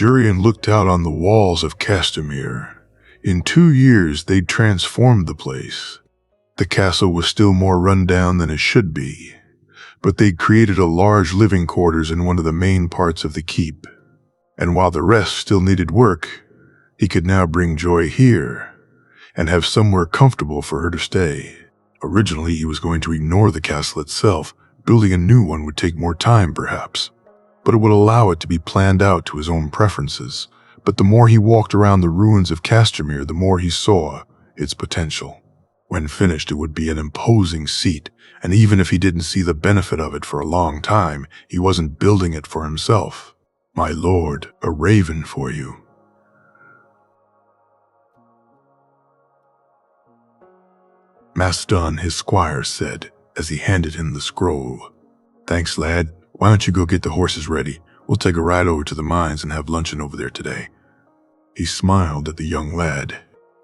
Jurian looked out on the walls of Castamere. In 2 years, they'd transformed the place. The castle was still more run down than it should be, but they'd created a large living quarters in one of the main parts of the keep. And while the rest still needed work, he could now bring Joy here and have somewhere comfortable for her to stay. Originally, he was going to ignore the castle itself. Building a new one would take more time, perhaps, but it would allow it to be planned out to his own preferences. But the more he walked around the ruins of Castamere, the more he saw its potential. When finished, it would be an imposing seat, and even if he didn't see the benefit of it for a long time, he wasn't building it for himself. "My lord, a raven for you." Maston, his squire, said as he handed him the scroll. "Thanks, lad. Why don't you go get the horses ready? We'll take a ride over to the mines and have luncheon over there today." He smiled at the young lad.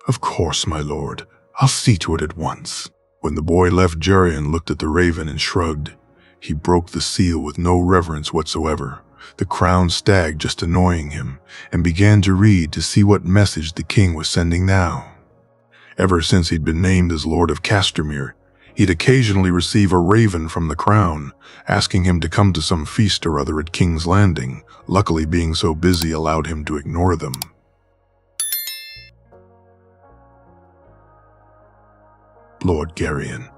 "Of course, my lord. I'll see to it at once." When the boy left, Jurian looked at the raven and shrugged. He broke the seal with no reverence whatsoever, the crowned stag just annoying him, and began to read to see what message the king was sending now. Ever since he'd been named as Lord of Castamere, he'd occasionally receive a raven from the crown, asking him to come to some feast or other at King's Landing. Luckily, being so busy allowed him to ignore them. Lord Garion.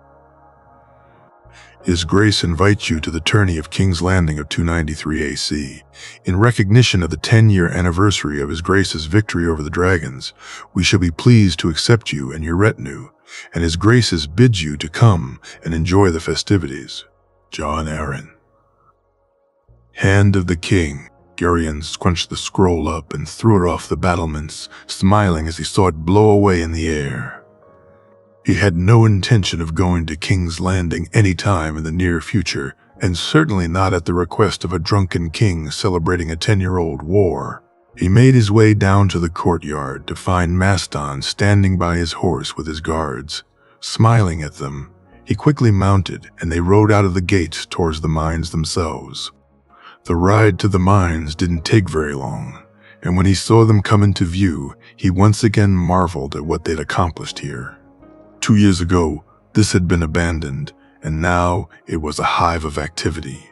His Grace invites you to the tourney of King's Landing of 293 AC. In recognition of the 10-year anniversary of His Grace's victory over the dragons, we shall be pleased to accept you and your retinue, and His Grace's bids you to come and enjoy the festivities. John Aaron. Hand of the King. Garion scrunched the scroll up and threw it off the battlements, smiling as he saw it blow away in the air. He had no intention of going to King's Landing any time in the near future, and certainly not at the request of a drunken king celebrating a 10-year-old war. He made his way down to the courtyard to find Maston standing by his horse with his guards. Smiling at them, he quickly mounted, and they rode out of the gates towards the mines themselves. The ride to the mines didn't take very long, and when he saw them come into view, he once again marveled at what they'd accomplished here. 2 years ago, this had been abandoned, and now it was a hive of activity.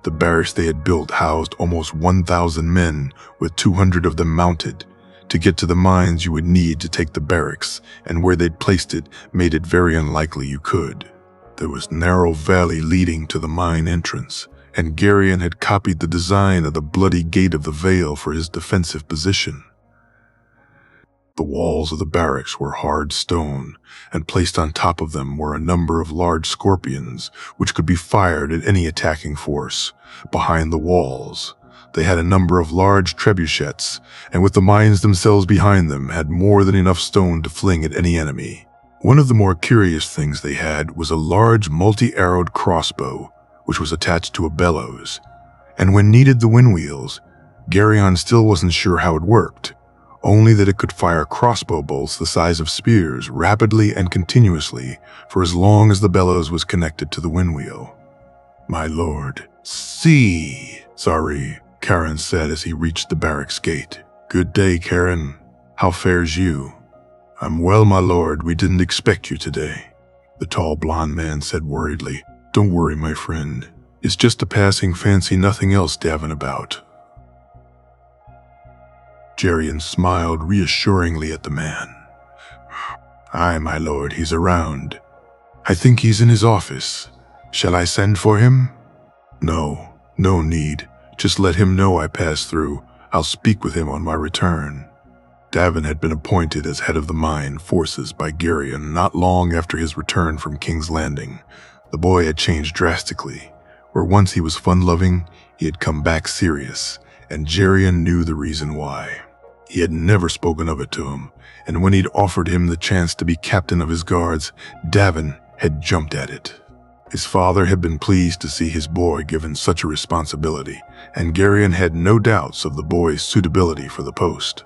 The barracks they had built housed almost 1,000 men, with 200 of them mounted. To get to the mines, you would need to take the barracks, and where they'd placed it made it very unlikely you could. There was a narrow valley leading to the mine entrance, and Garion had copied the design of the bloody gate of the Vale for his defensive position. The walls of the barracks were hard stone, and placed on top of them were a number of large scorpions, which could be fired at any attacking force. Behind the walls, they had a number of large trebuchets, and with the mines themselves behind them, had more than enough stone to fling at any enemy. One of the more curious things they had was a large multi-arrowed crossbow, which was attached to a bellows, and when needed the wind wheels, Garion still wasn't sure how it worked. Only that it could fire crossbow bolts the size of spears rapidly and continuously for as long as the bellows was connected to the windwheel. "My lord." "Sorry," Karen said as he reached the barracks gate. "Good day, Karen. How fares you?" "I'm well, my lord. We didn't expect you today," the tall blonde man said worriedly. "Don't worry, my friend. It's just a passing fancy, nothing else davin about." Garion smiled reassuringly at the man. "Aye, my lord, he's around. I think he's in his office. Shall I send for him?" "No need. Just let him know I passed through. I'll speak with him on my return." Davin had been appointed as head of the mine forces by Garion not long after his return from King's Landing. The boy had changed drastically. Where once he was fun-loving, he had come back serious, and Garion knew the reason why. He had never spoken of it to him, and when he'd offered him the chance to be captain of his guards, Davin had jumped at it. His father had been pleased to see his boy given such a responsibility, and Garion had no doubts of the boy's suitability for the post.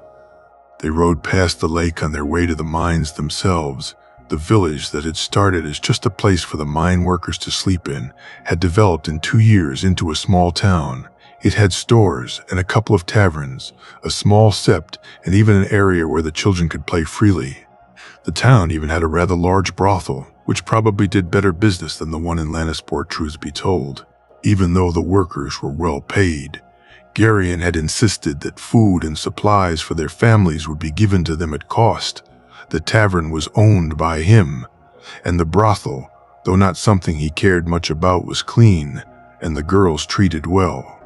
They rode past the lake on their way to the mines themselves. The village that had started as just a place for the mine workers to sleep in had developed in 2 years into a small town. It had stores and a couple of taverns, a small sept, and even an area where the children could play freely. The town even had a rather large brothel, which probably did better business than the one in Lannisport, truth be told. Even though the workers were well paid, Garion had insisted that food and supplies for their families would be given to them at cost. The tavern was owned by him, and the brothel, though not something he cared much about, was clean, and the girls treated well.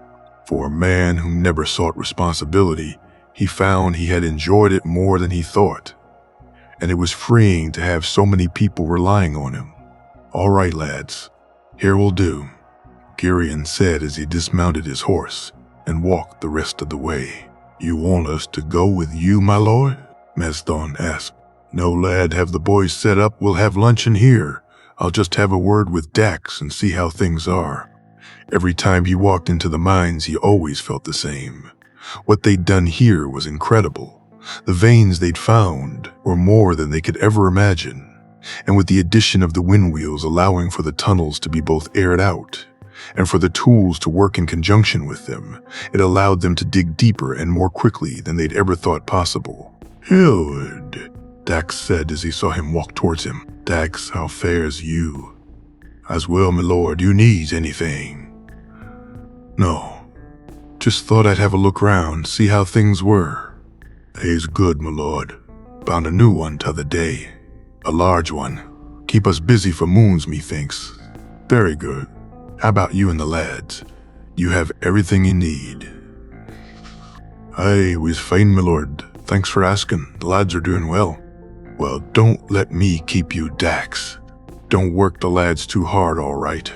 For a man who never sought responsibility, he found he had enjoyed it more than he thought, and it was freeing to have so many people relying on him. "All right, lads, here will do," Garion said as he dismounted his horse and walked the rest of the way. "You want us to go with you, my lord?" Mazdon asked. "No, lad, have the boys set up. We'll have luncheon here. I'll just have a word with Dax and see how things are." Every time he walked into the mines, he always felt the same. What they'd done here was incredible. The veins they'd found were more than they could ever imagine, and with the addition of the wind wheels allowing for the tunnels to be both aired out and for the tools to work in conjunction with them, it allowed them to dig deeper and more quickly than they'd ever thought possible. "Hillard," Dax said as he saw him walk towards him. "Dax, how fares you?" "As well, my lord. You need anything?" "No. Just thought I'd have a look round, see how things were." "He's good, my lord. Found a new one t'other day. A large one. Keep us busy for moons, methinks." "Very good. How about you and the lads? You have everything you need?" "Aye, we's fine, my lord. Thanks for asking. The lads are doing well." "Well, don't let me keep you, Dax. Don't work the lads too hard, all right."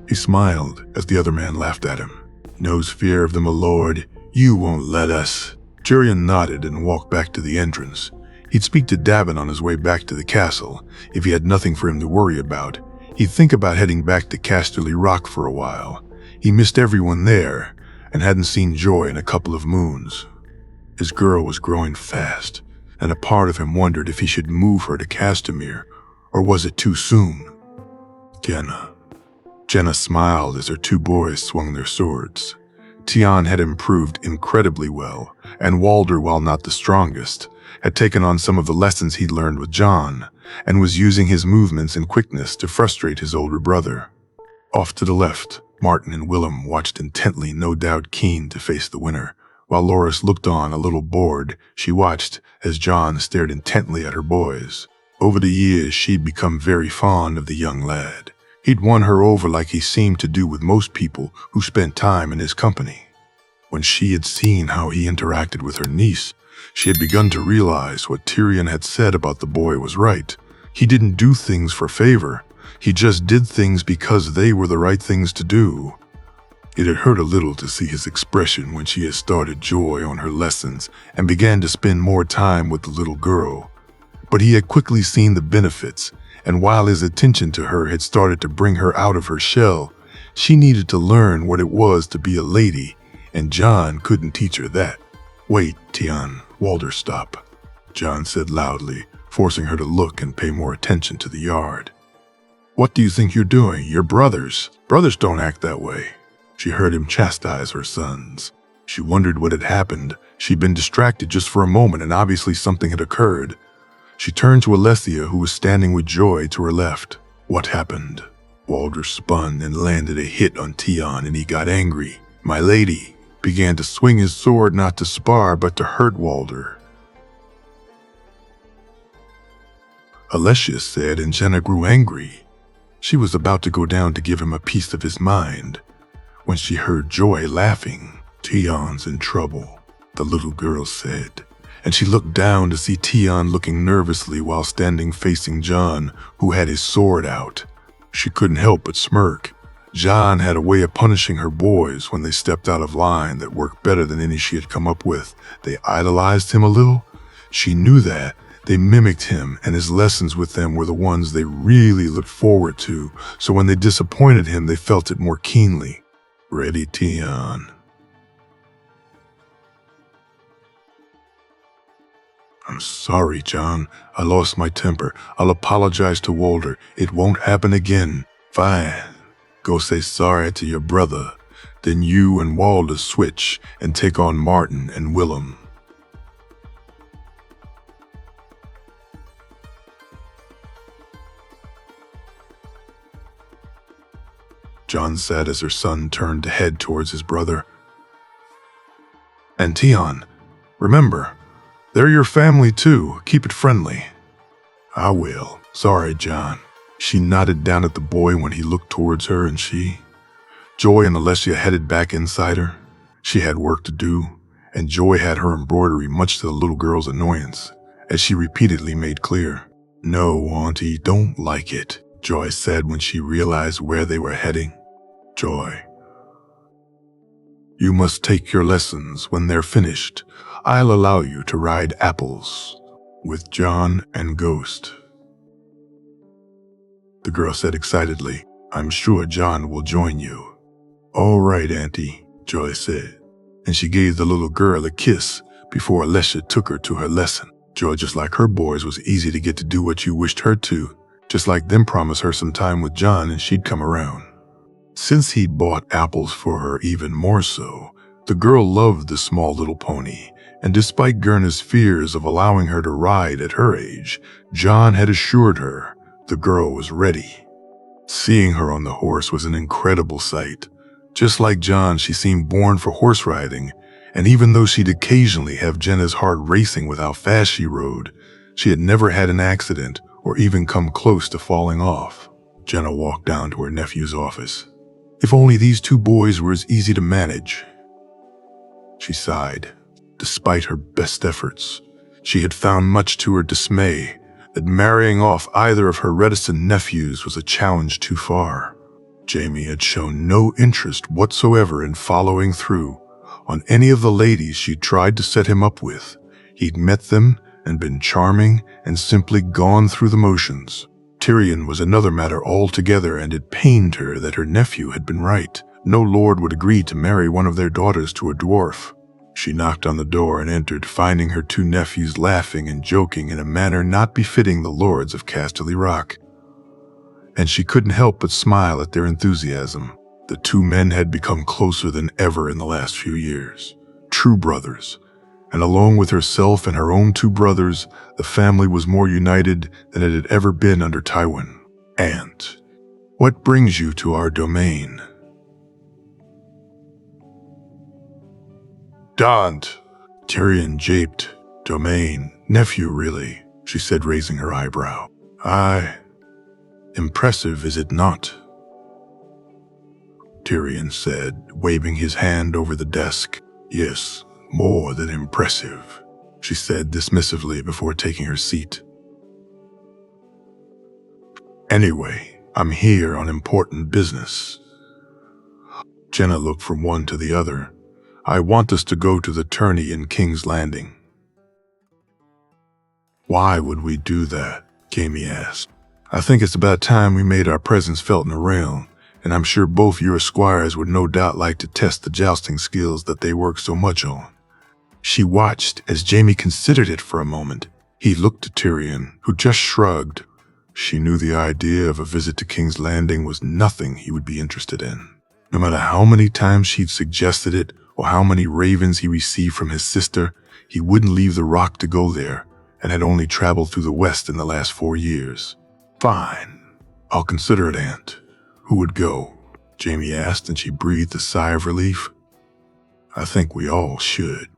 He smiled as the other man laughed at him. "Knows fear of them, my lord. You won't let us." Jurian nodded and walked back to the entrance. He'd speak to Davin on his way back to the castle. If he had nothing for him to worry about, he'd think about heading back to Casterly Rock for a while. He missed everyone there and hadn't seen Joy in a couple of moons. His girl was growing fast, and a part of him wondered if he should move her to Castamere, or was it too soon? Jenna smiled as her two boys swung their swords. Tion had improved incredibly well, and Walder, while not the strongest, had taken on some of the lessons he'd learned with John, and was using his movements and quickness to frustrate his older brother. Off to the left, Martin and Willem watched intently, no doubt keen to face the winner. While Loris looked on, a little bored, she watched as John stared intently at her boys. Over the years, she'd become very fond of the young lad. He'd won her over like he seemed to do with most people who spent time in his company. When she had seen how he interacted with her niece, she had begun to realize what Tyrion had said about the boy was right. He didn't do things for favor. He just did things because they were the right things to do. It had hurt a little to see his expression when she had started Joy on her lessons and began to spend more time with the little girl. But he had quickly seen the benefits, and while his attention to her had started to bring her out of her shell, she needed to learn what it was to be a lady, and John couldn't teach her that. "Wait, Tion, Walder, stop," John said loudly, forcing her to look and pay more attention to the yard. "What do you think you're doing? You're brothers. Brothers don't act that way." She heard him chastise her sons. She wondered what had happened. She'd been distracted just for a moment, and obviously something had occurred. She turned to Alessia, who was standing with Joy to her left. "What happened?" Walder spun and landed a hit on Tion, and he got angry. "My lady," began to swing his sword not to spar but to hurt Walder. Alessia said, and Jenna grew angry. She was about to go down to give him a piece of his mind when she heard Joy laughing. "Tion's in trouble," the little girl said, and she looked down to see Tion looking nervously while standing facing John, who had his sword out. She couldn't help but smirk. John had a way of punishing her boys when they stepped out of line that worked better than any she had come up with. They idolized him a little. She knew that. They mimicked him, and his lessons with them were the ones they really looked forward to, so when they disappointed him, they felt it more keenly. "Ready, Tion?" "I'm sorry, John. I lost my temper. I'll apologize to Walder. It won't happen again." "Fine. Go say sorry to your brother. Then you and Walda switch and take on Martin and Willem. John said as her son turned to head towards his brother. And Tion, remember, they're your family too. Keep it friendly. I will. Sorry, John. She nodded down at the boy when he looked towards her, and Joy and Alessia headed back inside her. She had work to do, and Joy had her embroidery, much to the little girl's annoyance, as she repeatedly made clear. No, Auntie, don't like it, Joy said when she realized where they were heading. Joy, you must take your lessons. When they're finished, I'll allow you to ride apples with John and Ghost. The girl said excitedly, I'm sure John will join you. All right, Auntie, Joy said, and she gave the little girl a kiss before Alessia took her to her lesson. Joy, just like her boys, was easy to get to do what you wished her to, just like them promise her some time with John and she'd come around. Since he'd bought apples for her even more so, the girl loved the small little pony, and despite Gurna's fears of allowing her to ride at her age, John had assured her the girl was ready. Seeing her on the horse was an incredible sight. Just like John, she seemed born for horse riding, and even though she'd occasionally have Jenna's heart racing with how fast she rode, she had never had an accident or even come close to falling off. Jenna walked down to her nephew's office. If only these two boys were as easy to manage. She sighed. Despite her best efforts, she had found much to her dismay that marrying off either of her reticent nephews was a challenge too far. Jamie had shown no interest whatsoever in following through on any of the ladies she'd tried to set him up with. He'd met them and been charming and simply gone through the motions. Tyrion was another matter altogether, and it pained her that her nephew had been right. No lord would agree to marry one of their daughters to a dwarf. She knocked on the door and entered, finding her two nephews laughing and joking in a manner not befitting the lords of Casterly Rock. And she couldn't help but smile at their enthusiasm. The two men had become closer than ever in the last few years. True brothers. And along with herself and her own two brothers, the family was more united than it had ever been under Tywin. Aunt, what brings you to our domain? Daunt, Tyrion japed. Domain, nephew really, she said, raising her eyebrow. Impressive, is it not? Tyrion said, waving his hand over the desk. Yes, more than impressive, she said dismissively before taking her seat. Anyway, I'm here on important business. Jenna looked from one to the other. I want us to go to the tourney in King's Landing. Why would we do that? Jamie asked. I think it's about time we made our presence felt in the realm, and I'm sure both your squires would no doubt like to test the jousting skills that they work so much on. She watched as Jamie considered it for a moment. He looked at Tyrion, who just shrugged. She knew the idea of a visit to King's Landing was nothing he would be interested in. No matter how many times she'd suggested it, or how many ravens he received from his sister, he wouldn't leave the rock to go there, and had only traveled through the West in the last 4 years. Fine. I'll consider it, Aunt. Who would go? Jamie asked, and she breathed a sigh of relief. I think we all should.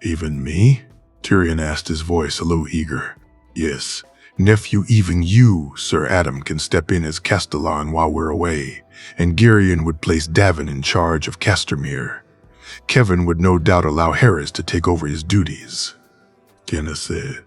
Even me? Tyrion asked, his voice a little eager. Yes, nephew, even you, Sir Adam, can step in as Castellan while we're away, and Girion would place Davin in charge of Castamere. Kevin would no doubt allow Harris to take over his duties. Jenna said.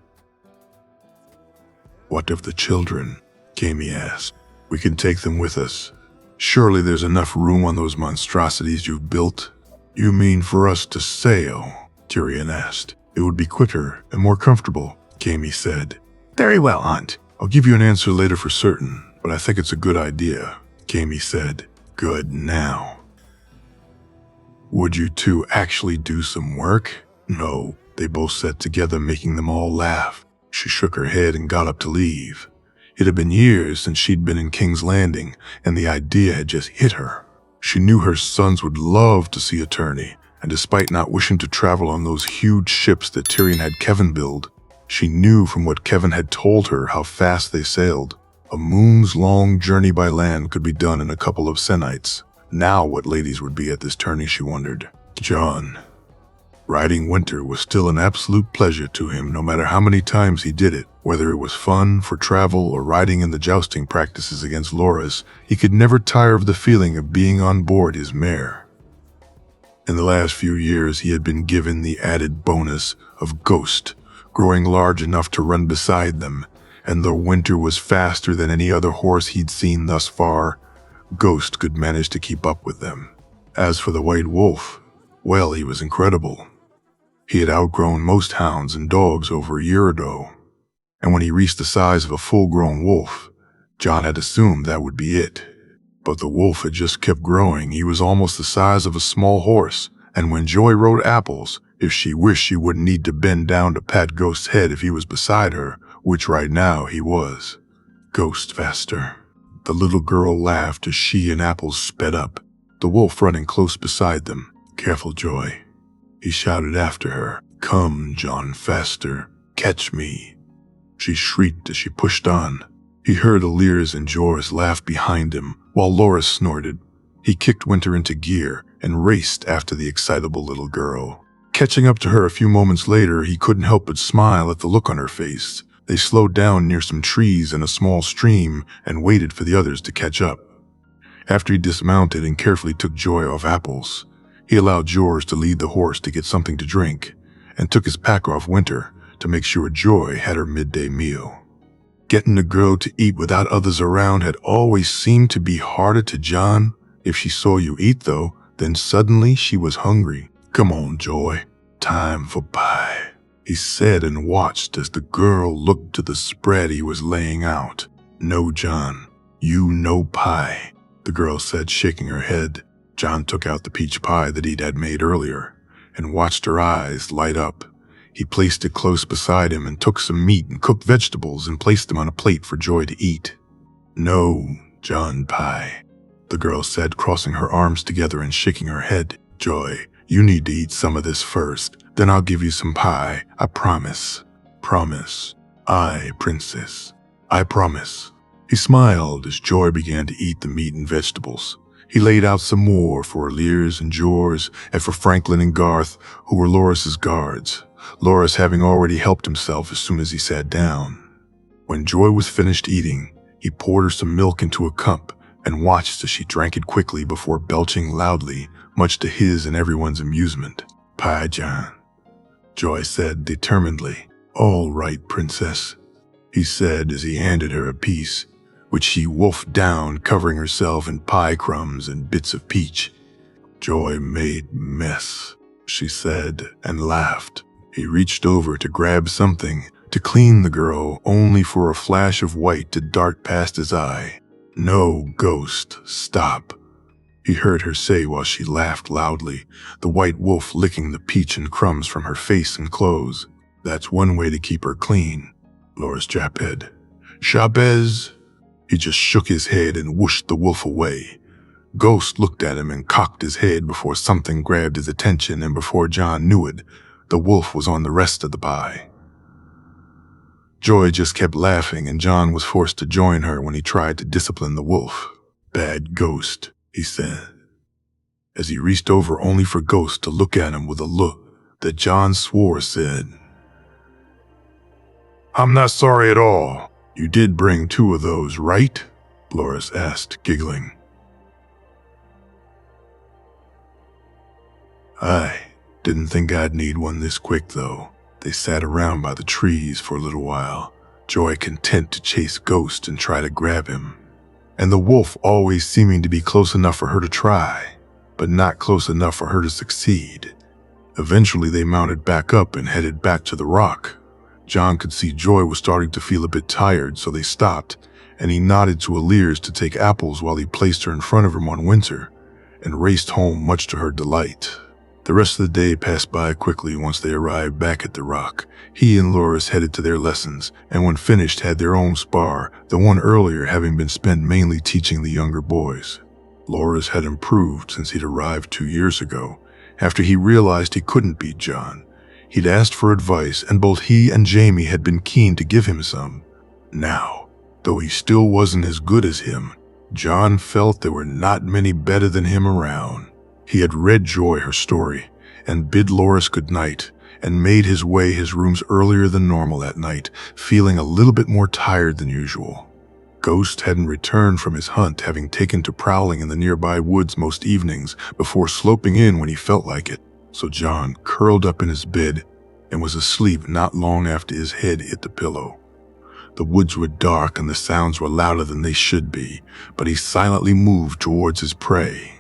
What of the children? Jamie asked. We can take them with us. Surely there's enough room on those monstrosities you've built. You mean for us to sail? Tyrion asked. It would be quicker and more comfortable, Jamie said. Very well, Aunt. I'll give you an answer later for certain, but I think it's a good idea, Jamie said. Good now. Would you two actually do some work? No, they both sat together, making them all laugh. She shook her head and got up to leave. It had been years since she'd been in King's Landing, and the idea had just hit her. She knew her sons would love to see a tourney, and despite not wishing to travel on those huge ships that Tyrion had Kevin build, she knew from what Kevin had told her how fast they sailed. A moon's-long journey by land could be done in a couple of se'nights. Now what ladies would be at this tourney, she wondered. Jon. Riding Winter was still an absolute pleasure to him no matter how many times he did it. Whether it was fun for travel or riding in the jousting practices against Loras, he could never tire of the feeling of being on board his mare. In the last few years, he had been given the added bonus of Ghost, growing large enough to run beside them, and though Winter was faster than any other horse he'd seen thus far, Ghost could manage to keep up with them. As for the White Wolf, well, he was incredible. He had outgrown most hounds and dogs over a year ago, and when he reached the size of a full-grown wolf, Jon had assumed that would be it. But the wolf had just kept growing. He was almost the size of a small horse, and when Joy rode Apples, if she wished she wouldn't need to bend down to pat Ghost's head if he was beside her, which right now he was. Ghost faster. The little girl laughed as she and Apples sped up, the wolf running close beside them. Careful, Joy. He shouted after her. Come, Jon, faster. Catch me. She shrieked as she pushed on. He heard Allyr's and Jorah's laugh behind him, while Loras snorted. He kicked Winter into gear and raced after the excitable little girl. Catching up to her a few moments later, he couldn't help but smile at the look on her face. They slowed down near some trees and a small stream and waited for the others to catch up. After he dismounted and carefully took Joy off Apples, he allowed Jorah to lead the horse to get something to drink, and took his pack off Winter to make sure Joy had her midday meal. Getting a girl to eat without others around had always seemed to be harder to Jon. If she saw you eat, though, then suddenly she was hungry. Come on, Joy. Time for pie, he said and watched as the girl looked to the spread he was laying out. No, Jon, you no pie, the girl said, shaking her head. Jon took out the peach pie that he'd had made earlier and watched her eyes light up. He placed it close beside him and took some meat and cooked vegetables and placed them on a plate for Joy to eat. No, Jon pie, the girl said, crossing her arms together and shaking her head. Joy, you need to eat some of this first, then I'll give you some pie. I promise. Promise. Aye, princess. I promise. He smiled as Joy began to eat the meat and vegetables. He laid out some more for Allyr's and Jorah's and for Franklin and Garth, who were Loras's guards, Loras having already helped himself as soon as he sat down. When Joy was finished eating, he poured her some milk into a cup and watched as she drank it quickly before belching loudly, much to his and everyone's amusement. Pie, Jon, Joy said determinedly. All right, princess, he said as he handed her a piece, which she wolfed down, covering herself in pie crumbs and bits of peach. Joy made mess, she said, and laughed. He reached over to grab something to clean the girl, only for a flash of white to dart past his eye. No, Ghost, stop, he heard her say while she laughed loudly, the white wolf licking the peach and crumbs from her face and clothes. That's one way to keep her clean, Loras Japed. Shabez. He just shook his head and whooshed the wolf away. Ghost looked at him and cocked his head before something grabbed his attention, and before Jon knew it, the wolf was on the rest of the pie. Joy just kept laughing, and Jon was forced to join her when he tried to discipline the wolf. Bad Ghost, he said, as he reached over only for Ghost to look at him with a look that Jon swore said, I'm not sorry at all. You did bring 2 of those, right? Loras asked, giggling. I didn't think I'd need one this quick, though. They sat around by the trees for a little while, Joy content to chase Ghost and try to grab him, and the wolf always seeming to be close enough for her to try, but not close enough for her to succeed. Eventually they mounted back up and headed back to the rock. Jon could see Joy was starting to feel a bit tired, so they stopped, and he nodded to Allyr's to take Apples while he placed her in front of him on Winter, and raced home much to her delight. The rest of the day passed by quickly once they arrived back at the rock. He and Loras headed to their lessons, and when finished had their own spar, the one earlier having been spent mainly teaching the younger boys. Loras had improved since he'd arrived 2 years ago. After he realized he couldn't beat John, he'd asked for advice, and both he and Jamie had been keen to give him some. Now, though he still wasn't as good as him, John felt there were not many better than him around. He had read Joy her story and bid Loras good night, and made his way his rooms earlier than normal at night, feeling a little bit more tired than usual. Ghost hadn't returned from his hunt, having taken to prowling in the nearby woods most evenings before sloping in when he felt like it. So John curled up in his bed and was asleep not long after his head hit the pillow. The woods were dark and the sounds were louder than they should be, but he silently moved towards his prey.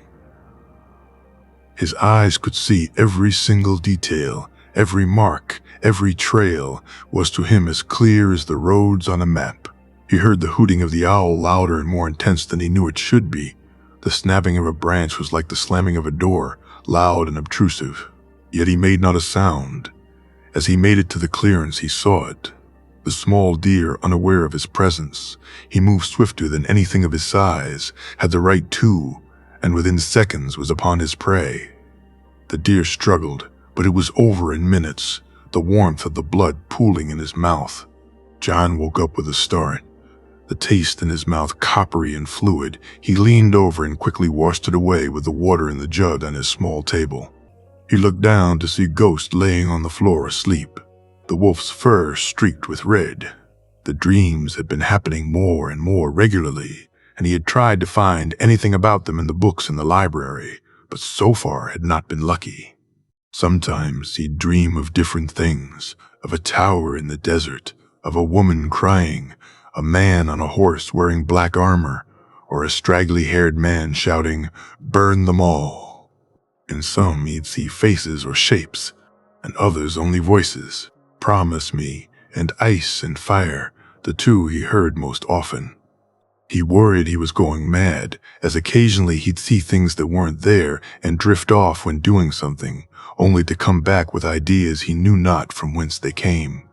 His eyes could see every single detail, every mark, every trail was to him as clear as the roads on a map. He heard the hooting of the owl louder and more intense than he knew it should be. The snapping of a branch was like the slamming of a door, loud and obtrusive. Yet he made not a sound. As he made it to the clearance, he saw it. The small deer, unaware of his presence, he moved swifter than anything of his size, had the right to, and within seconds was upon his prey. The deer struggled, but it was over in minutes, the warmth of the blood pooling in his mouth. John woke up with a start. The taste in his mouth coppery and fluid, he leaned over and quickly washed it away with the water in the jug on his small table. He looked down to see Ghost laying on the floor asleep, the wolf's fur streaked with red. The dreams had been happening more and more regularly, and he had tried to find anything about them in the books in the library, but so far had not been lucky. Sometimes he'd dream of different things, of a tower in the desert, of a woman crying, a man on a horse wearing black armor, or a straggly-haired man shouting, "Burn them all." In some he'd see faces or shapes, and others only voices, "Promise me," and "Ice and Fire," the two he heard most often. He worried he was going mad, as occasionally he'd see things that weren't there and drift off when doing something, only to come back with ideas he knew not from whence they came.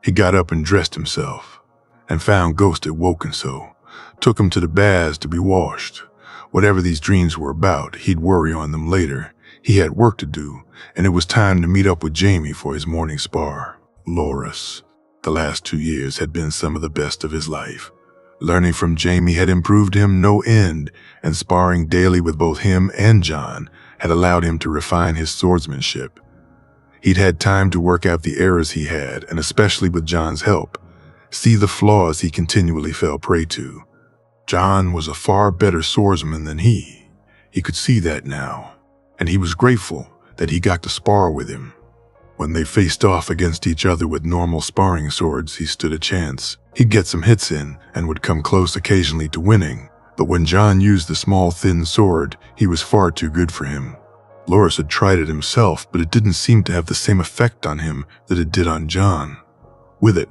He got up and dressed himself, and found Ghost had woken so, took him to the baths to be washed. Whatever these dreams were about, he'd worry on them later. He had work to do, and it was time to meet up with Jamie for his morning spar. Loras. The last 2 years had been some of the best of his life. Learning from Jamie had improved him no end, and sparring daily with both him and John had allowed him to refine his swordsmanship. He'd had time to work out the errors he had, and especially with John's help, see the flaws he continually fell prey to. John was a far better swordsman than he. He could see that now, and he was grateful that he got to spar with him. When they faced off against each other with normal sparring swords, he stood a chance. He'd get some hits in and would come close occasionally to winning, but when John used the small thin sword, he was far too good for him. Loras had tried it himself, but it didn't seem to have the same effect on him that it did on John. With it,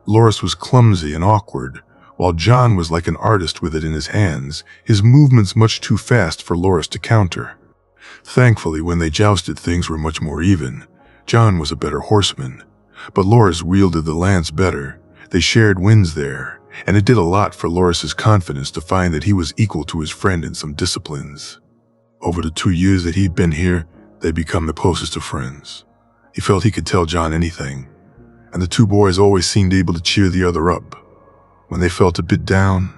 Loras was clumsy and awkward, while John was like an artist with it in his hands, his movements much too fast for Loras to counter. Thankfully, when they jousted, things were much more even. John was a better horseman, but Loras wielded the lance better. They shared wins there, and it did a lot for Loras's confidence to find that he was equal to his friend in some disciplines. Over the 2 years that he'd been here, they'd become the closest of friends. He felt he could tell John anything, and the two boys always seemed able to cheer the other up. When they felt a bit down,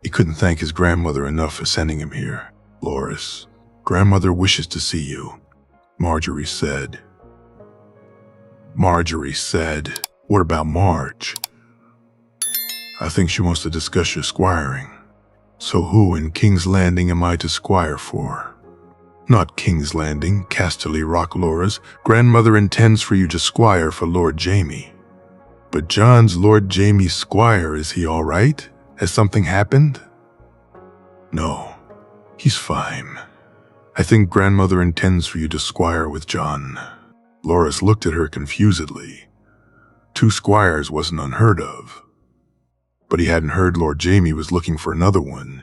he couldn't thank his grandmother enough for sending him here. "Loras, Grandmother wishes to see you," Marjorie said. "What about Marge?" "I think she wants to discuss your squiring." "So who in King's Landing am I to squire for?" "Not King's Landing, Casterly Rock, Loras. Grandmother intends for you to squire for Lord Jamie." "But John's Lord Jamie's squire. Is he all right? Has something happened?" "No, he's fine. I think Grandmother intends for you to squire with John." Loras looked at her confusedly. 2 squires wasn't unheard of. But he hadn't heard Lord Jamie was looking for another one.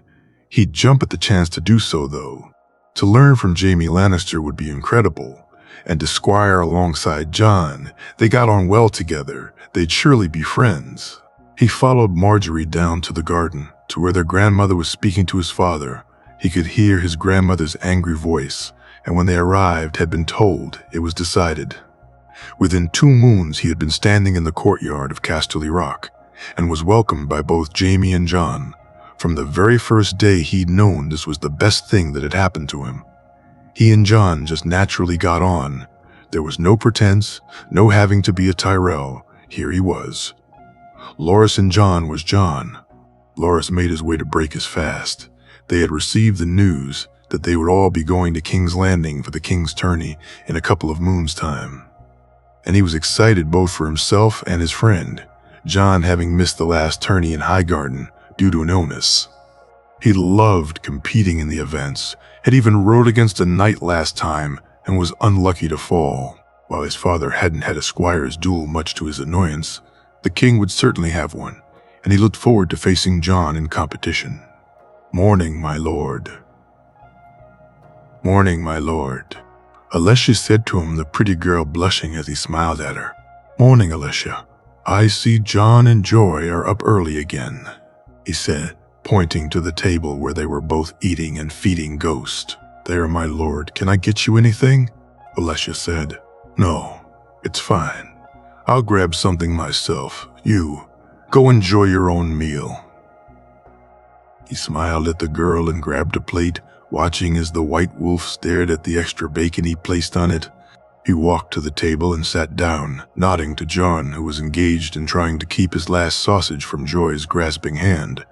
He'd jump at the chance to do so, though. To learn from Jamie Lannister would be incredible, and to squire alongside John, they got on well together. They'd surely be friends. He followed Marjorie down to the garden, to where their grandmother was speaking to his father. He could hear his grandmother's angry voice, and when they arrived had been told it was decided. Within 2 moons he had been standing in the courtyard of Casterly Rock, and was welcomed by both Jamie and John. From the very first day he'd known this was the best thing that had happened to him. He and John just naturally got on. There was no pretense, no having to be a Tyrell. Here he was. Loras and John was John. Loras made his way to break his fast. They had received the news that they would all be going to King's Landing for the King's tourney in a couple of moons' time. And he was excited both for himself and his friend, John having missed the last tourney in Highgarden due to an illness. He loved competing in the events, had even rode against a knight last time and was unlucky to fall. While his father hadn't had a squire's duel, much to his annoyance, the king would certainly have one, and he looked forward to facing John in competition. "Morning, my lord." "Morning, my lord," Alessia said to him, the pretty girl blushing as he smiled at her. "Morning, Alessia. I see John and Joy are up early again," he said, pointing to the table where they were both eating and feeding Ghost. "There, my lord, can I get you anything?" Alessia said. "No, it's fine. I'll grab something myself. You, go enjoy your own meal." He smiled at the girl and grabbed a plate, watching as the white wolf stared at the extra bacon he placed on it. He walked to the table and sat down, nodding to John, who was engaged in trying to keep his last sausage from Joy's grasping hand.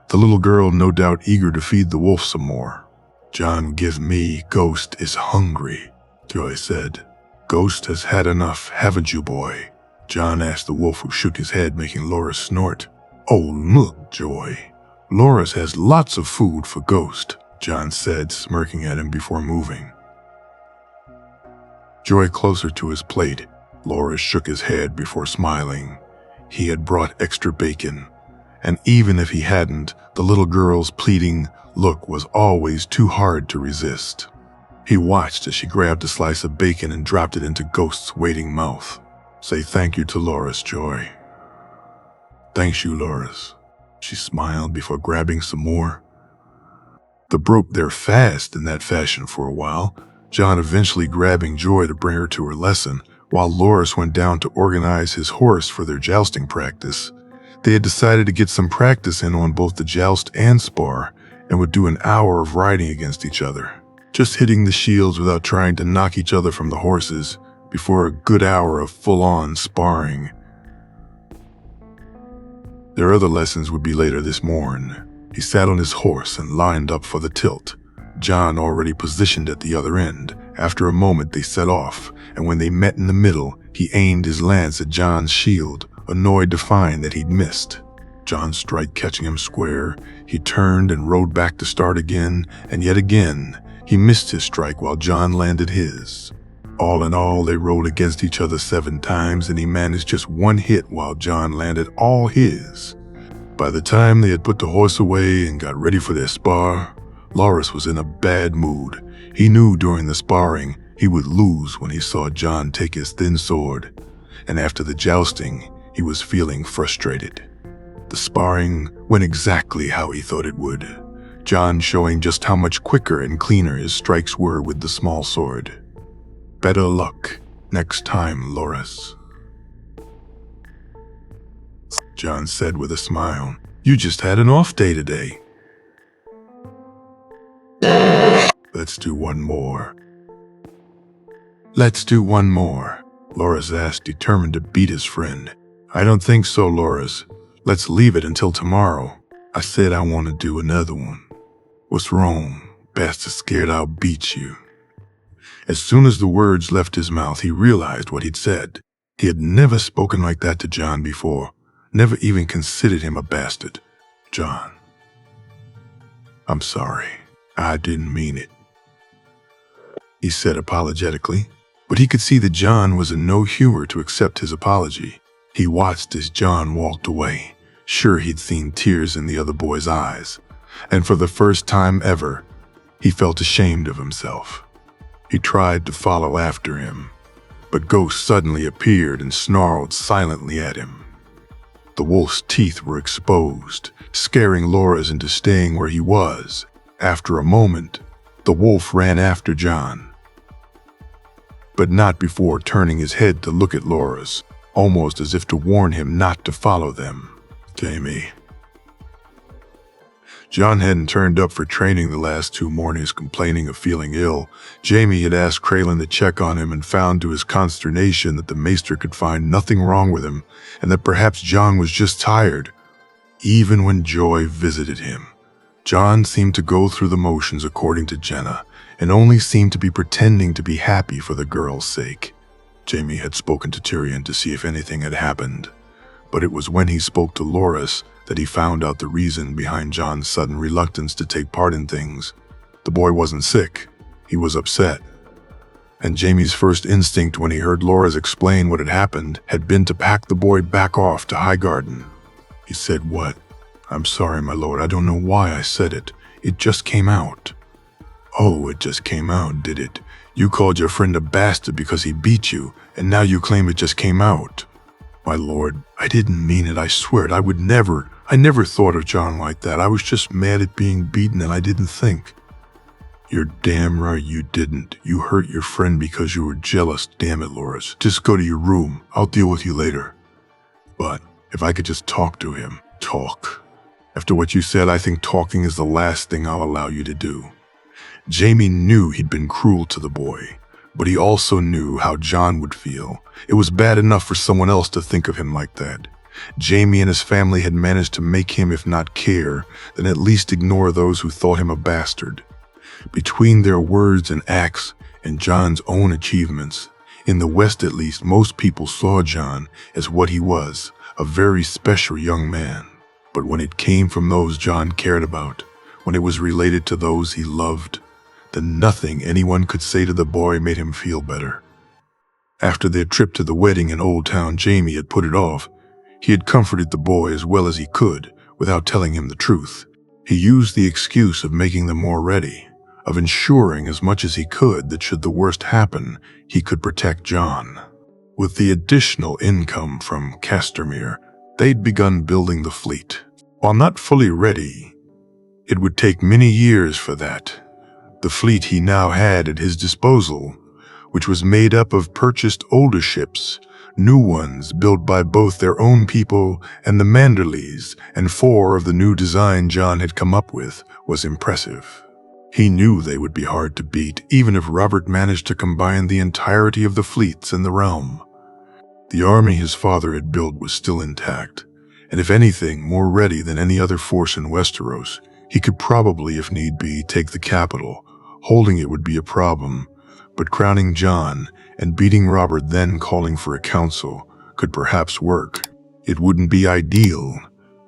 The little girl no doubt eager to feed the wolf some more. "John, give me. Ghost is hungry," Joy said. "Ghost has had enough, haven't you, boy?" John asked the wolf, who shook his head, making Loras snort. "Oh, look, Joy. Loras has lots of food for Ghost," John said, smirking at him before moving. Joy closer to his plate. Loras shook his head before smiling. He had brought extra bacon, and even if he hadn't, the little girl's pleading look was always too hard to resist. He watched as she grabbed a slice of bacon and dropped it into Ghost's waiting mouth. "Say thank you to Loras, Joy." "Thanks you, Loras," she smiled before grabbing some more. They broke their fast in that fashion for a while, John eventually grabbing Joy to bring her to her lesson, while Loras went down to organize his horse for their jousting practice. They had decided to get some practice in on both the joust and spar, and would do an hour of riding against each other, just hitting the shields without trying to knock each other from the horses, before a good hour of full-on sparring. Their other lessons would be later this morn. He sat on his horse and lined up for the tilt, John already positioned at the other end. After a moment they set off, and when they met in the middle, he aimed his lance at John's shield, annoyed to find that he'd missed. John's strike catching him square, he turned and rode back to start again, and yet again, he missed his strike while John landed his. All in all, they rode against each other 7 times, and he managed just 1 hit while John landed all his. By the time they had put the horse away and got ready for their spar, Loras was in a bad mood. He knew during the sparring he would lose when he saw John take his thin sword, and after the jousting, he was feeling frustrated. The sparring went exactly how he thought it would, John showing just how much quicker and cleaner his strikes were with the small sword. "Better luck next time, Loras," John said with a smile. "You just had an off day today." "Let's do one more." "Let's do one more," Loras asked, determined to beat his friend. "I don't think so, Loras. Let's leave it until tomorrow." "I said I want to do another one." "What's wrong? Bastard's scared I'll beat you." As soon as the words left his mouth, he realized what he'd said. He had never spoken like that to John before, never even considered him a bastard. "John, I'm sorry. I didn't mean it," he said apologetically, but he could see that John was in no humor to accept his apology. He watched as John walked away, sure he'd seen tears in the other boy's eyes, and for the first time ever, he felt ashamed of himself. He tried to follow after him, but Ghost suddenly appeared and snarled silently at him. The wolf's teeth were exposed, scaring Loras into staying where he was. After a moment, the wolf ran after John, but not before turning his head to look at Loras, almost as if to warn him not to follow them. Jamie. John hadn't turned up for training the last 2 mornings, complaining of feeling ill. Jamie had asked Kraylin to check on him and found to his consternation that the maester could find nothing wrong with him and that perhaps John was just tired. Even when Joy visited him, John seemed to go through the motions according to Jenna and only seemed to be pretending to be happy for the girl's sake. Jamie had spoken to Tyrion to see if anything had happened, but it was when he spoke to Loras that he found out the reason behind John's sudden reluctance to take part in things. The boy wasn't sick, he was upset. And Jamie's first instinct when he heard Loras explain what had happened had been to pack the boy back off to Highgarden. He said, "What? I'm sorry, my lord, I don't know why I said it. It just came out." "Oh, it just came out, did it? You called your friend a bastard because he beat you, and now you claim it just came out." "My lord, I didn't mean it, I swear it. I never thought of John like that. I was just mad at being beaten and I didn't think." "You're damn right you didn't. You hurt your friend because you were jealous. Damn it, Loras. Just go to your room. I'll deal with you later." "But if I could just talk to him." "Talk? After what you said, I think talking is the last thing I'll allow you to do." Jamie knew he'd been cruel to the boy, but he also knew how John would feel. It was bad enough for someone else to think of him like that. Jamie and his family had managed to make him, if not care, then at least ignore those who thought him a bastard. Between their words and acts and John's own achievements, in the West at least, most people saw John as what he was, a very special young man. But when it came from those John cared about, when it was related to those he loved, then nothing anyone could say to the boy made him feel better. After their trip to the wedding in Old Town, Jamie had put it off. He had comforted the boy as well as he could without telling him the truth. He used the excuse of making them more ready, of ensuring as much as he could that should the worst happen, he could protect John. With the additional income from Castamere, they'd begun building the fleet. While not fully ready, it would take many years for that. The fleet he now had at his disposal, which was made up of purchased older ships, new ones built by both their own people and the Manderleys, and 4 of the new design John had come up with, was impressive. He knew they would be hard to beat, even if Robert managed to combine the entirety of the fleets in the realm. The army his father had built was still intact, and if anything, more ready than any other force in Westeros. He could probably, if need be, take the capital. Holding it would be a problem, but crowning John and beating Robert, then calling for a council, could perhaps work. It wouldn't be ideal,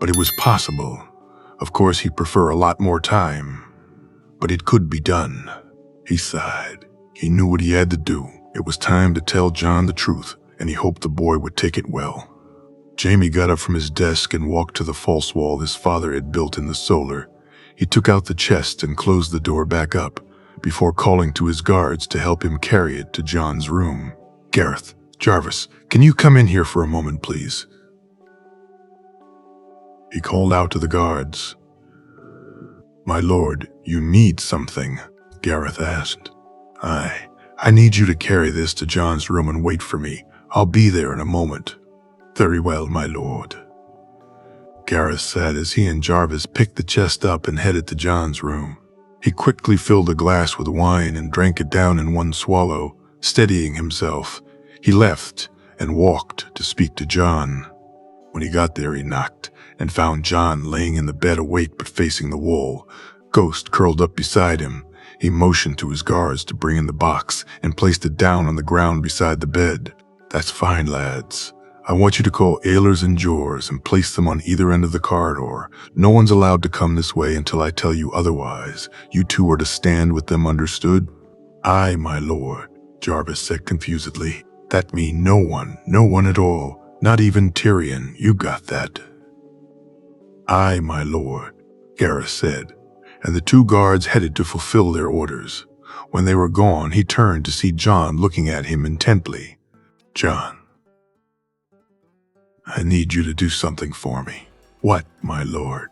but it was possible. Of course, he'd prefer a lot more time, but it could be done. He sighed. He knew what he had to do. It was time to tell John the truth, and he hoped the boy would take it well. Jamie got up from his desk and walked to the false wall his father had built in the solar. He took out the chest and closed the door back up, before calling to his guards to help him carry it to John's room. "Gareth, Jarvis, can you come in here for a moment, please?" He called out to the guards. "My lord, you need something?" Gareth asked. I need you to carry this to John's room and wait for me. I'll be there in a moment." "Very well, my lord," Gareth said as he and Jarvis picked the chest up and headed to John's room. He quickly filled a glass with wine and drank it down in one swallow. Steadying himself, he left and walked to speak to John. When he got there, he knocked and found John laying in the bed awake but facing the wall. Ghost curled up beside him. He motioned to his guards to bring in the box and placed it down on the ground beside the bed. "That's fine, lads. I want you to call Ehlers and Jors and place them on either end of the corridor. No one's allowed to come this way until I tell you otherwise. You two are to stand with them, understood?" "Aye, my lord," Jarvis said confusedly. "That mean no one at all. Not even Tyrion. You got that?" "Aye, my lord," Gareth said, and the 2 guards headed to fulfill their orders. When they were gone, he turned to see John looking at him intently. "John, I need you to do something for me." "What, my lord?"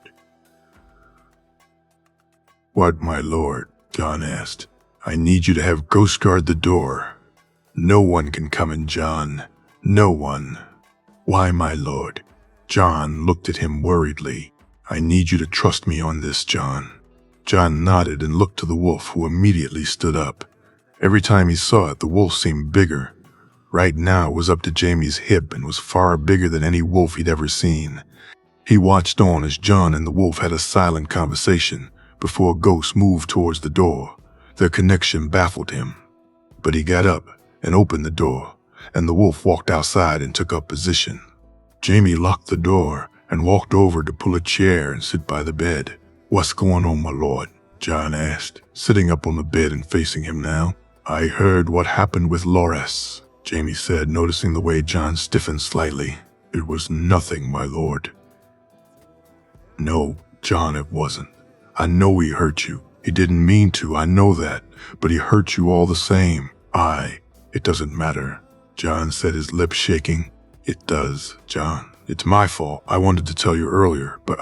"What, my lord?" John asked. "I need you to have Ghost guard the door. No one can come in, John. No one." "Why, my lord?" John looked at him worriedly. "I need you to trust me on this, John." John nodded and looked to the wolf, who immediately stood up. Every time he saw it, the wolf seemed bigger. Right now it was up to Jamie's hip and was far bigger than any wolf he'd ever seen. He watched on as John and the wolf had a silent conversation before Ghost moved towards the door. Their connection baffled him. But he got up and opened the door, and the wolf walked outside and took up position. Jamie locked the door and walked over to pull a chair and sit by the bed. "What's going on, my lord?" John asked, sitting up on the bed and facing him now. "I heard what happened with Loras," Jamie said, noticing the way John stiffened slightly. "It was nothing, my lord." "No, John, it wasn't. I know he hurt you. He didn't mean to, I know that, but he hurt you all the same." It doesn't matter," John said, his lips shaking. "It does, John. It's my fault. I wanted to tell you earlier, but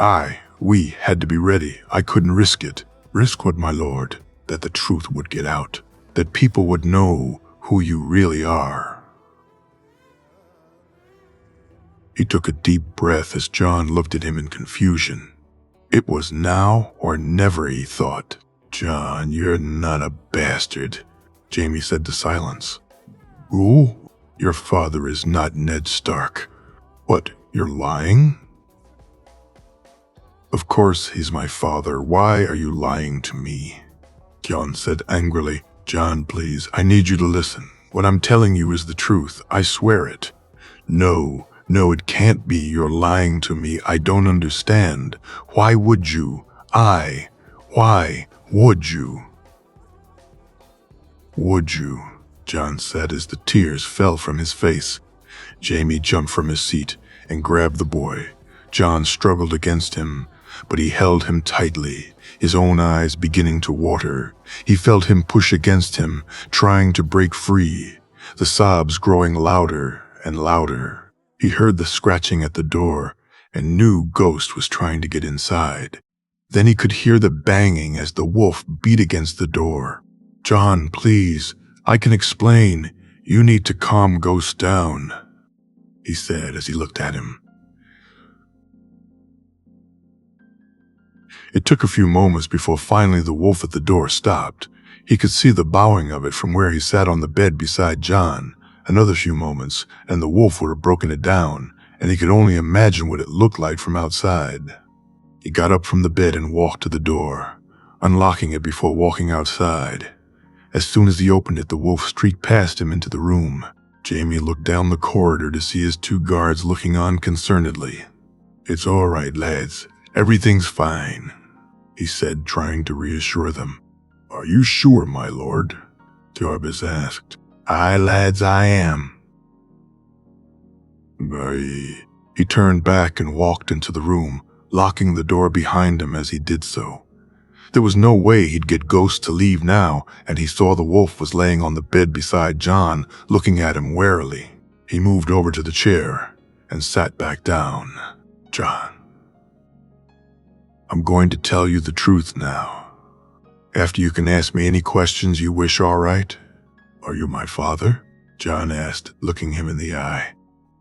we had to be ready. I couldn't risk it." "Risk what, my lord?" "That the truth would get out. That people would know who you really are." He took a deep breath as John looked at him in confusion. It was now or never, he thought. "John, you're not a bastard," Jamie said to silence. "Who? Your father is not Ned Stark." "What, you're lying?" "Of course he's my father. Why are you lying to me?" John said angrily. "John, please, I need you to listen. What I'm telling you is the truth. I swear it." No, it can't be. You're lying to me. I don't understand. Why would you? Why would you? "Would you?" John said as the tears fell from his face. Jamie jumped from his seat and grabbed the boy. John struggled against him, but he held him tightly, his own eyes beginning to water. He felt him push against him, trying to break free, the sobs growing louder and louder. He heard the scratching at the door and knew Ghost was trying to get inside. Then he could hear the banging as the wolf beat against the door. "John, please, I can explain. You need to calm Ghost down," he said as he looked at him. It took a few moments before finally the wolf at the door stopped. He could see the bowing of it from where he sat on the bed beside John. Another few moments, and the wolf would have broken it down, and he could only imagine what it looked like from outside. He got up from the bed and walked to the door, unlocking it before walking outside. As soon as he opened it, the wolf streaked past him into the room. Jamie looked down the corridor to see his two guards looking on concernedly. "It's all right, lads. Everything's fine," he said, trying to reassure them. "Are you sure, my lord?" Jarvis asked. "Aye, lads, I am." He turned back and walked into the room, locking the door behind him as he did so. There was no way he'd get Ghost to leave now, and he saw the wolf was laying on the bed beside John, looking at him warily. He moved over to the chair and sat back down. "John, I'm going to tell you the truth now. After you can ask me any questions you wish, all right?" "Are you my father?" John asked, looking him in the eye.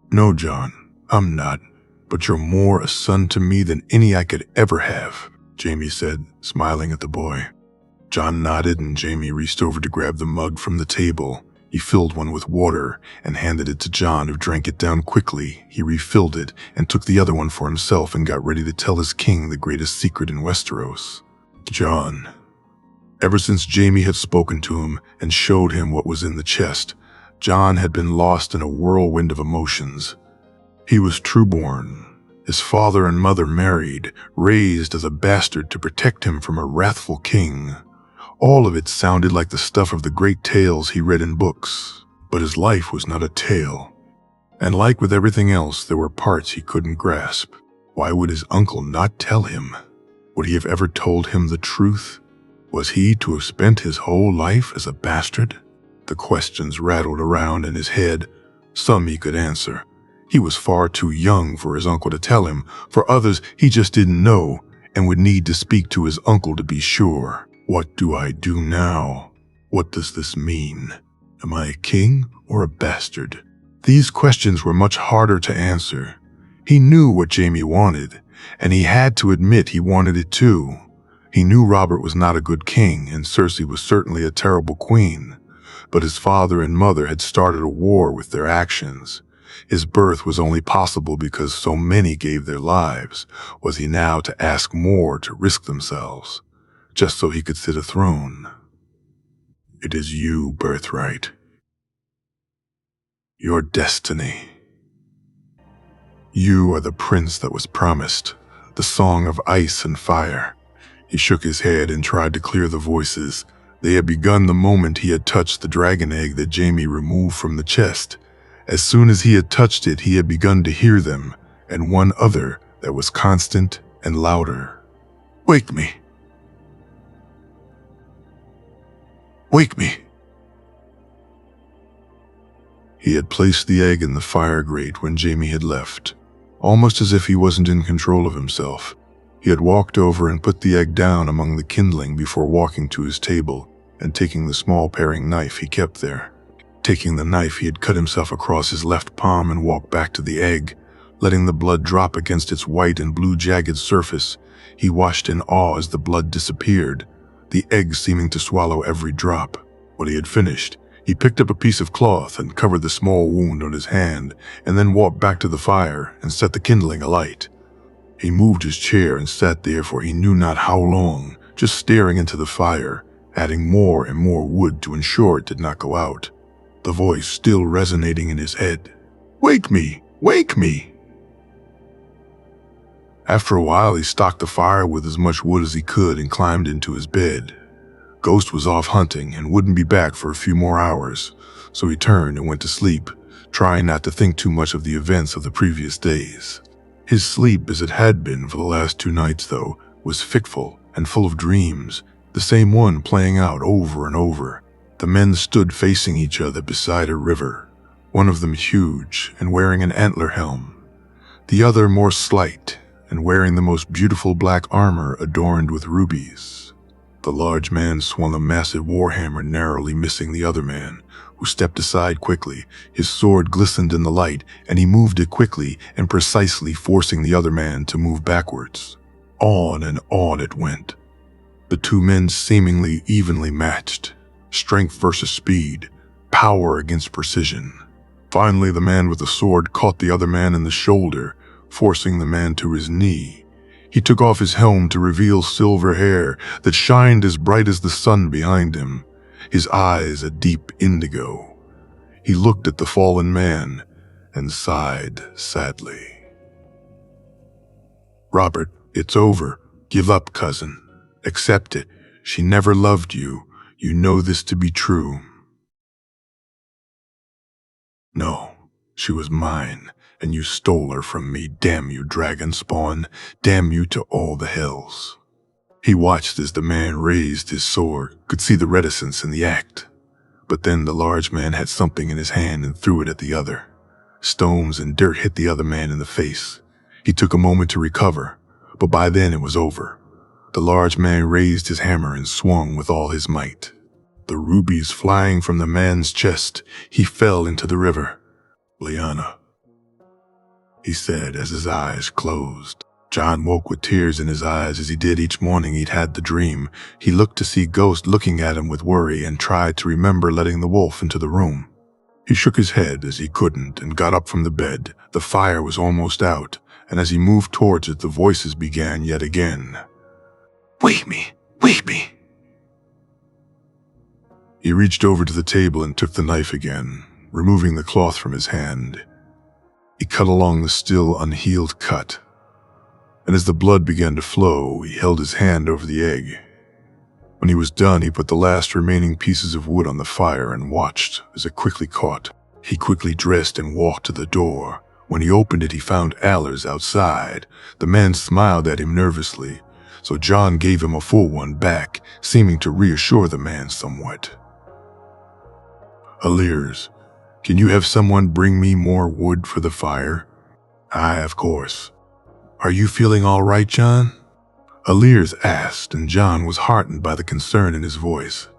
"No, John, I'm not, but you're more a son to me than any I could ever have," Jamie said, smiling at the boy. John nodded and Jamie reached over to grab the mug from the table. He filled one with water and handed it to John, who drank it down quickly. He refilled it and took the other one for himself and got ready to tell his king the greatest secret in Westeros. John. Ever since Jamie had spoken to him and showed him what was in the chest, John had been lost in a whirlwind of emotions. He was trueborn. His father and mother married, raised as a bastard to protect him from a wrathful king. All of it sounded like the stuff of the great tales he read in books. But his life was not a tale. And like with everything else, there were parts he couldn't grasp. Why would his uncle not tell him? Would he have ever told him the truth? Was he to have spent his whole life as a bastard? The questions rattled around in his head. Some he could answer. He was far too young for his uncle to tell him. For others, he just didn't know. and would need to speak to his uncle to be sure. What do I do now? What does this mean? Am I a king or a bastard? These questions were much harder to answer. He knew what Jaime wanted, and he had to admit he wanted it too. He knew Robert was not a good king, and Cersei was certainly a terrible queen. But his father and mother had started a war with their actions. His birth was only possible because so many gave their lives. Was he now to ask more to risk themselves, just so he could sit a throne? It is you, birthright. Your destiny. You are the prince that was promised, the song of ice and fire. He shook his head and tried to clear the voices. They had begun the moment he had touched the dragon egg that Jaime removed from the chest. As soon as he had touched it, he had begun to hear them, and one other that was constant and louder. Wake me. Wake me. He had placed the egg in the fire grate when Jaime had left, almost as if he wasn't in control of himself. He had walked over and put the egg down among the kindling before walking to his table and taking the small paring knife he kept there. Taking the knife, he had cut himself across his left palm and walked back to the egg. Letting the blood drop against its white and blue jagged surface, he watched in awe as the blood disappeared, the egg seeming to swallow every drop. When he had finished, he picked up a piece of cloth and covered the small wound on his hand, and then walked back to the fire and set the kindling alight. He moved his chair and sat there for he knew not how long, just staring into the fire, adding more and more wood to ensure it did not go out, the voice still resonating in his head. Wake me! Wake me! After a while, he stocked the fire with as much wood as he could and climbed into his bed. Ghost was off hunting and wouldn't be back for a few more hours, so he turned and went to sleep, trying not to think too much of the events of the previous days. His sleep, as it had been for the last 2 nights, though, was fitful and full of dreams, the same one playing out over and over. The men stood facing each other beside a river, one of them huge and wearing an antler helm, the other more slight and wearing the most beautiful black armor adorned with rubies. The large man swung a massive warhammer, narrowly missing the other man, who stepped aside quickly. His sword glistened in the light, and he moved it quickly and precisely, forcing the other man to move backwards. On and on it went. The 2 men seemingly evenly matched, strength versus speed, power against precision. Finally, the man with the sword caught the other man in the shoulder, forcing the man to his knee. He took off his helm to reveal silver hair that shined as bright as the sun behind him, his eyes a deep indigo. He looked at the fallen man and sighed sadly. Robert, it's over. Give up, cousin. Accept it. She never loved you. You know this to be true. No, she was mine. And you stole her from me. Damn you, dragon spawn. Damn you to all the hells. He watched as the man raised his sword, could see the reticence in the act. But then the large man had something in his hand and threw it at the other. Stones and dirt hit the other man in the face. He took a moment to recover, but by then it was over. The large man raised his hammer and swung with all his might. The rubies flying from the man's chest, he fell into the river. Lyanna, he said as his eyes closed. John woke with tears in his eyes as he did each morning he'd had the dream. He looked to see Ghost looking at him with worry and tried to remember letting the wolf into the room. He shook his head as he couldn't and got up from the bed. The fire was almost out, and as he moved towards it, the voices began yet again. Wake me! Wake me! He reached over to the table and took the knife again, removing the cloth from his hand. He cut along the still unhealed cut, and as the blood began to flow, he held his hand over the egg. When he was done, he put the last remaining pieces of wood on the fire and watched as it quickly caught. He quickly dressed and walked to the door. When he opened it, he found Allers outside. The man smiled at him nervously, so John gave him a full one back, seeming to reassure the man somewhat. Allers, can you have someone bring me more wood for the fire? Aye, of course. Are you feeling all right, John? Aliers asked, and John was heartened by the concern in his voice.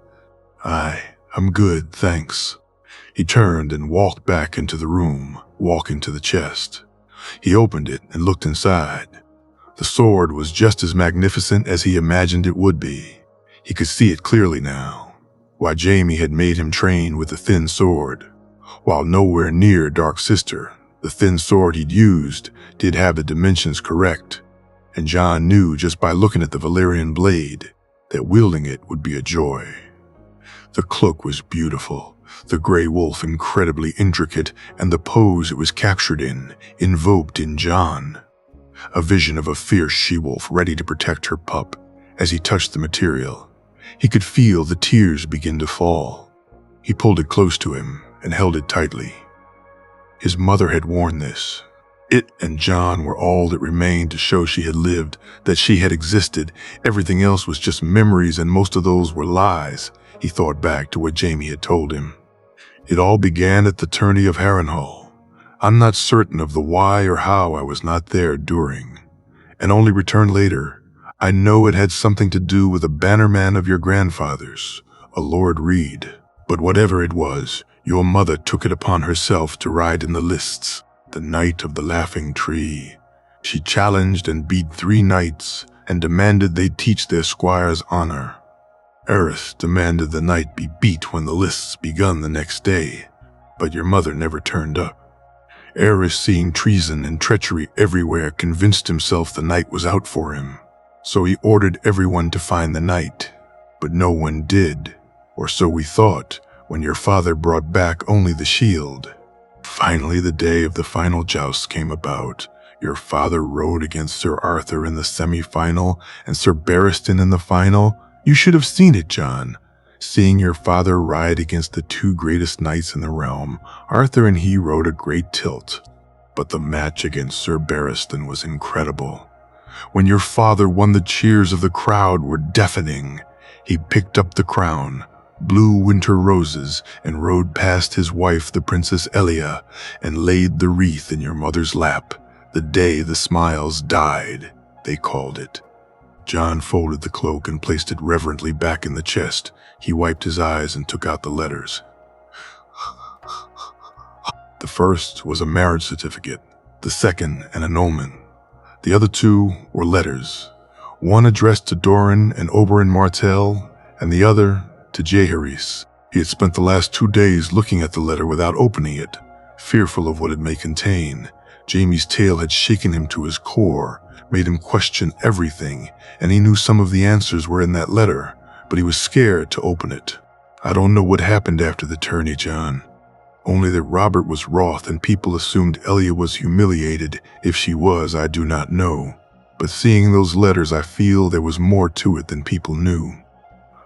I'm good, thanks. He turned and walked back into the room, walking to the chest. He opened it and looked inside. The sword was just as magnificent as he imagined it would be. He could see it clearly now. Why Jaime had made him train with the thin sword. While nowhere near Dark Sister, the thin sword he'd used did have the dimensions correct, and John knew just by looking at the Valyrian blade that wielding it would be a joy. The cloak was beautiful, the gray wolf incredibly intricate, and the pose it was captured in, invoked in John. A vision of a fierce she-wolf ready to protect her pup. As he touched the material, he could feel the tears begin to fall. He pulled it close to him and held it tightly. His mother had worn this. It and John were all that remained to show she had lived, that she had existed. Everything else was just memories, and most of those were lies. He thought back to what Jaime had told him. It all began at the tourney of Harrenhal. I'm not certain of the why or how I was not there during, and only returned later. I know it had something to do with a bannerman of your grandfather's, a Lord Reed. But whatever it was, your mother took it upon herself to ride in the lists, the night of the Laughing Tree. She challenged and beat 3 knights and demanded they teach their squires honor. Eris demanded the knight be beat when the lists begun the next day, but your mother never turned up. Eris, seeing treason and treachery everywhere, convinced himself the knight was out for him. So he ordered everyone to find the knight, but no one did, or so we thought, when your father brought back only the shield. Finally, the day of the final joust came about. Your father rode against Sir Arthur in the semi-final and Sir Barristan in the final. You should have seen it, John. Seeing your father ride against the 2 greatest knights in the realm, Arthur and he rode a great tilt. But the match against Sir Barristan was incredible. When your father won, the cheers of the crowd were deafening. He picked up the crown, blew winter roses, and rode past his wife, the Princess Elia, and laid the wreath in your mother's lap. The day the smiles died, they called it. John folded the cloak and placed it reverently back in the chest. He wiped his eyes and took out the letters. The first was a marriage certificate, the second an annulment. The other 2 were letters, one addressed to Doran and Oberyn Martell, and the other to Jaehaerys. He had spent the last 2 days looking at the letter without opening it, fearful of what it may contain. Jaime's tale had shaken him to his core, made him question everything, and he knew some of the answers were in that letter, but he was scared to open it. I don't know what happened after the tourney, John. Only that Robert was wroth and people assumed Elia was humiliated. If she was, I do not know. But seeing those letters, I feel there was more to it than people knew.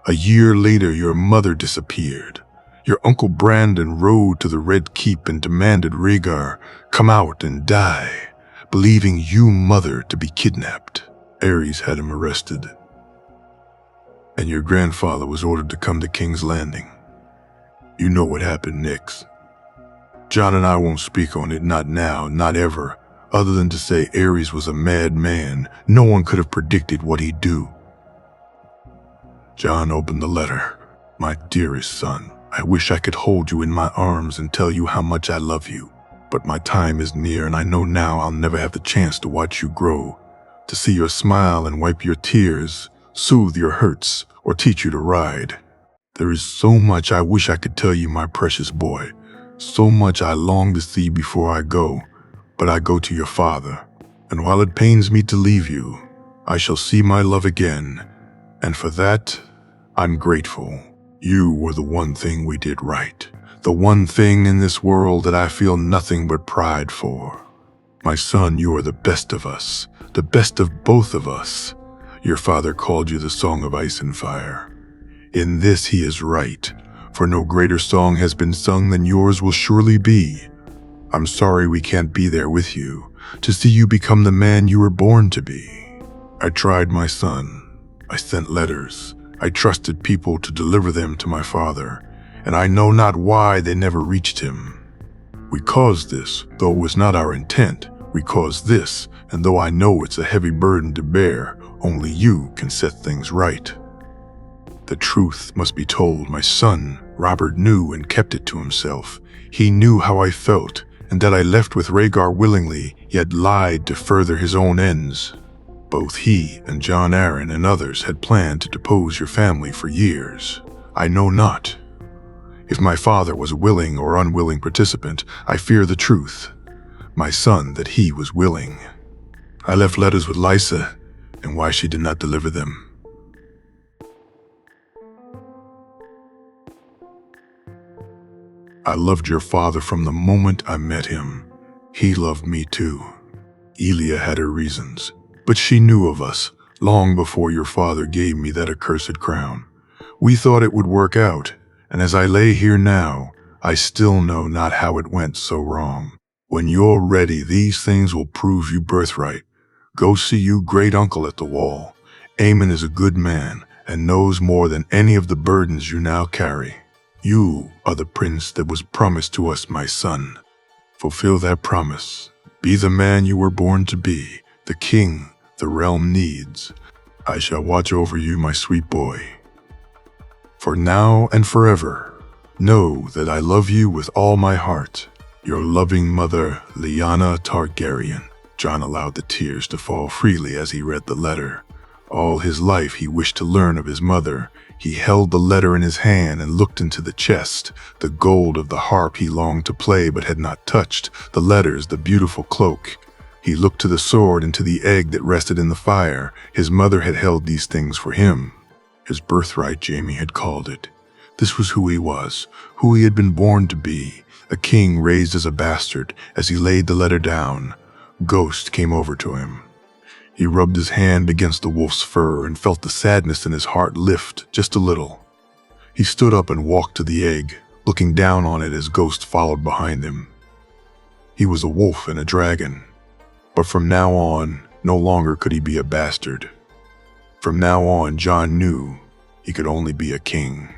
A year later, your mother disappeared. Your Uncle Brandon rode to the Red Keep and demanded Rhaegar come out and die, believing you, mother, to be kidnapped. Aerys had him arrested. And your grandfather was ordered to come to King's Landing. You know what happened next. John and I won't speak on it, not now, not ever, other than to say Aerys was a mad man. No one could have predicted what he'd do. John opened the letter. My dearest son, I wish I could hold you in my arms and tell you how much I love you. But my time is near, and I know now I'll never have the chance to watch you grow, to see your smile and wipe your tears, soothe your hurts, or teach you to ride. There is so much I wish I could tell you, my precious boy. So much I long to see before I go, but I go to your father, and while it pains me to leave you, I shall see my love again, and for that, I'm grateful. You were the one thing we did right, the one thing in this world that I feel nothing but pride for. My son, you are the best of us, the best of both of us. Your father called you the Song of Ice and Fire. In this he is right, for no greater song has been sung than yours will surely be. I'm sorry we can't be there with you, to see you become the man you were born to be. I tried, my son. I sent letters. I trusted people to deliver them to my father, and I know not why they never reached him. We caused this, though it was not our intent. We caused this, and though I know it's a heavy burden to bear, Only you can set things right. The truth must be told. My son, Robert, knew and kept it to himself. He knew how I felt, and that I left with Rhaegar willingly, yet lied to further his own ends. Both he and Jon Arryn and others had planned to depose your family for years. I know not. If my father was a willing or unwilling participant, I fear the truth. My son, that he was willing. I left letters with Lysa, and why she did not deliver them. I loved your father from the moment I met him. He loved me too. Elia had her reasons, but she knew of us long before your father gave me that accursed crown. We thought it would work out, and as I lay here now, I still know not how it went so wrong. When you're ready, these things will prove you birthright. Go see you great uncle at the wall. Aemon is a good man and knows more than any of the burdens you now carry. You are the prince that was promised to us, my son. Fulfill that promise. Be the man you were born to be, the king the realm needs. I shall watch over you, my sweet boy. For now and forever, know that I love you with all my heart. Your loving mother, Lyanna Targaryen. Jon allowed the tears to fall freely as he read the letter. All his life he wished to learn of his mother. He held the letter in his hand and looked into the chest, the gold of the harp he longed to play but had not touched, the letters, the beautiful cloak. He looked to the sword and to the egg that rested in the fire. His mother had held these things for him. His birthright, Jaime had called it. This was who he was, who he had been born to be, a king raised as a bastard. As he laid the letter down, Ghost came over to him. He rubbed his hand against the wolf's fur and felt the sadness in his heart lift just a little. He stood up and walked to the egg, looking down on it as Ghost followed behind him. He was a wolf and a dragon, but from now on, no longer could he be a bastard. From now on, Jon knew he could only be a king.